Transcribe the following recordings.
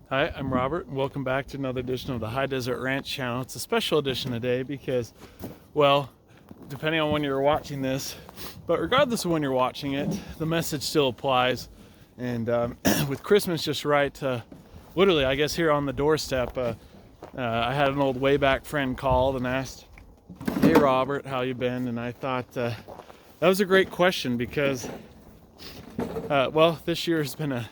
Hi, I'm Robert, and welcome back to another edition of the High Deseret Ranch Channel. It's a special edition today because, well, depending on when you're watching this, but regardless of when you're watching it, the message still applies. And with Christmas just right, literally, I guess here on the doorstep, I had an old way back friend called and asked, "Hey Robert, how you been?" And I thought that was a great question because, well, this year has been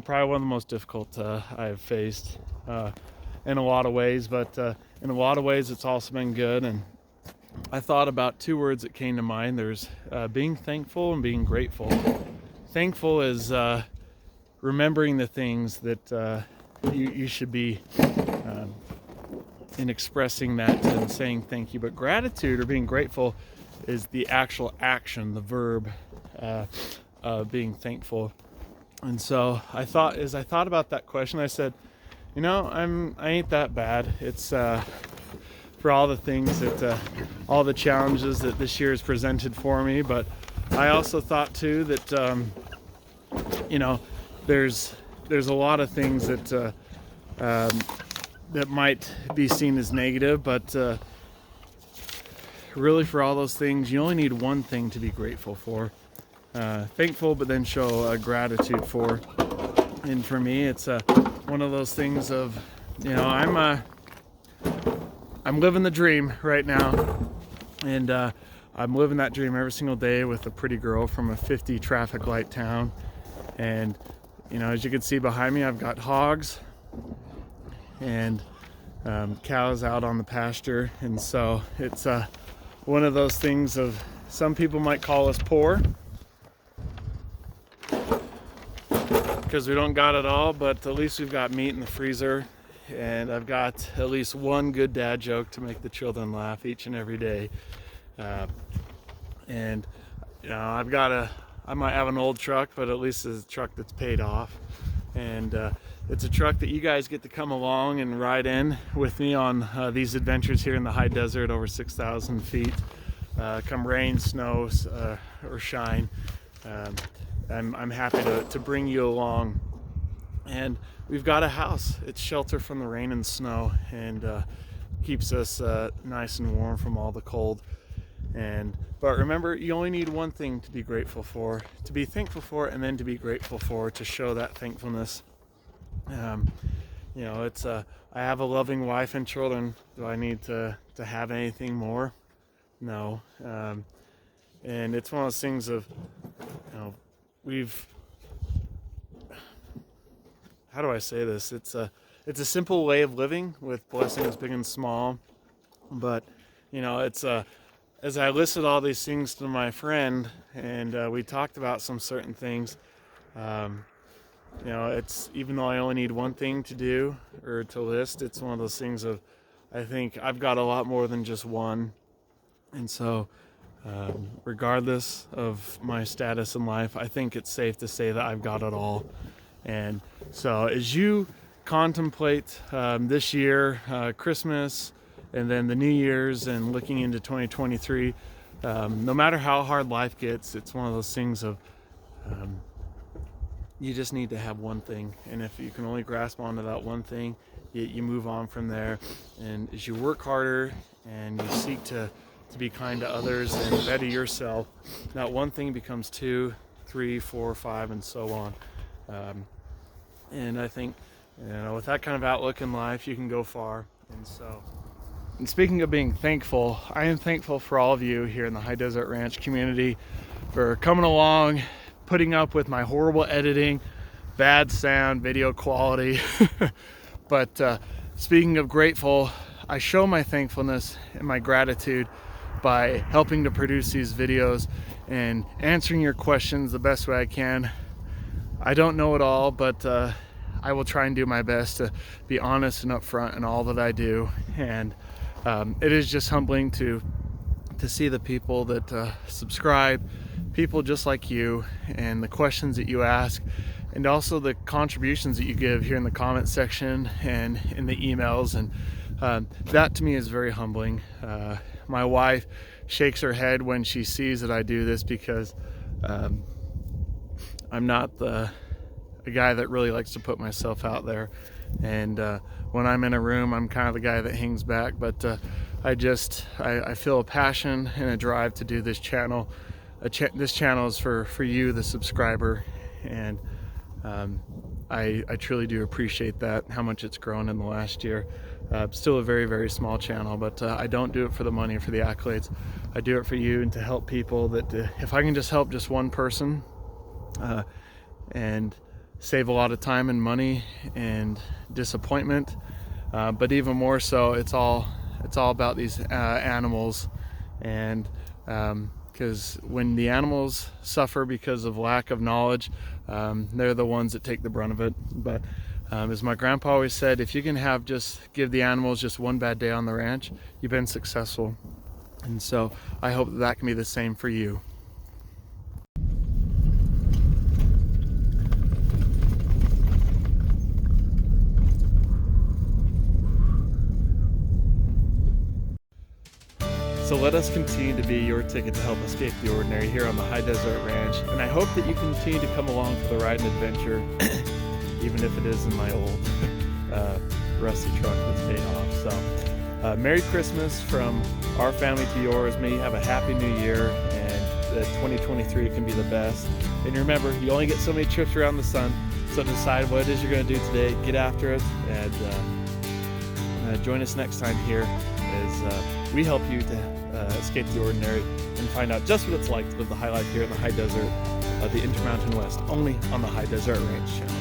probably one of the most difficult I've faced in a lot of ways, but in a lot of ways it's also been good. And I thought about two words that came to mind. There's being thankful and being grateful. Thankful is remembering the things that you should be in expressing that and saying thank you. But gratitude or being grateful is the actual action, the verb of being thankful. And so as I thought about that question, I said, I ain't that bad. It's for all the things that, all the challenges that this year has presented for me. But I also thought too that, there's a lot of things that that might be seen as negative, but really for all those things, you only need one thing to be grateful for. Thankful, but then show gratitude for. And for me, it's one of those things of, I'm living the dream right now, and I'm living that dream every single day with a pretty girl from a 50 traffic light town. And as you can see behind me, I've got hogs and cows out on the pasture, and so it's one of those things of, some people might call us poor because we don't got it all, but at least we've got meat in the freezer, and I've got at least one good dad joke to make the children laugh each and every day. And I might have an old truck, but at least it's a truck that's paid off, and it's a truck that you guys get to come along and ride in with me on these adventures here in the high desert, over 6,000 feet. Come rain, snow, or shine. I'm happy to bring you along. And we've got a house. It's shelter from the rain and snow, and keeps us nice and warm from all the cold. But remember, you only need one thing to be grateful for, to be thankful for, and then to be grateful for, to show that thankfulness. I have a loving wife and children. Do I need to have anything more? No. And it's one of those things of, how do I say this? It's a simple way of living with blessings big and small. But, as I listed all these things to my friend, and we talked about some certain things, it's, even though I only need one thing to do or to list, it's one of those things of, I think I've got a lot more than just one. And so, regardless of my status in life, I think it's safe to say that I've got it all. And so as you contemplate this year, Christmas, and then the New Year's, and looking into 2023, no matter how hard life gets, it's one of those things of, you just need to have one thing. And if you can only grasp onto that one thing, you move on from there. And as you work harder and you seek to be kind to others and better yourself, that one thing becomes 2, 3, 4, 5, and so on. And I think, with that kind of outlook in life, you can go far. And speaking of being thankful, I am thankful for all of you here in the High Desert Ranch community for coming along, putting up with my horrible editing, bad sound, video quality. But speaking of grateful, I show my thankfulness and my gratitude by helping to produce these videos and answering your questions the best way I can. I don't know it all, but I will try and do my best to be honest and upfront in all that I do. And it is just humbling to see the people that subscribe, people just like you, and the questions that you ask, and also the contributions that you give here in the comment section and in the emails. And that to me is very humbling. My wife shakes her head when she sees that I do this, because I'm not the a guy that really likes to put myself out there, and when I'm in a room, I'm kind of the guy that hangs back, but I feel a passion and a drive to do this channel. This channel is for you, the subscriber, and I truly do appreciate that, how much it's grown in the last year. Still a very, very small channel, but I don't do it for the money or for the accolades. I do it for you and to help people. That if I can just help just one person and save a lot of time and money and disappointment, but even more so, it's all about these animals. And because when the animals suffer because of lack of knowledge, they're the ones that take the brunt of it. But as my grandpa always said, if you can give the animals just one bad day on the ranch, you've been successful. And so I hope that can be the same for you. So let us continue to be your ticket to help escape the ordinary here on the High Deseret Ranch. And I hope that you continue to come along for the ride and adventure, even if it is in my old rusty truck that's paid off. So Merry Christmas from our family to yours. May you have a happy new year, and that 2023 can be the best. And remember, you only get so many trips around the sun, so decide what it is you're going to do today. Get after it, and join us next time here as we help you to escape the ordinary and find out just what it's like to live the high life here in the high desert of the Intermountain West, only on the High Deseret Ranch Channel.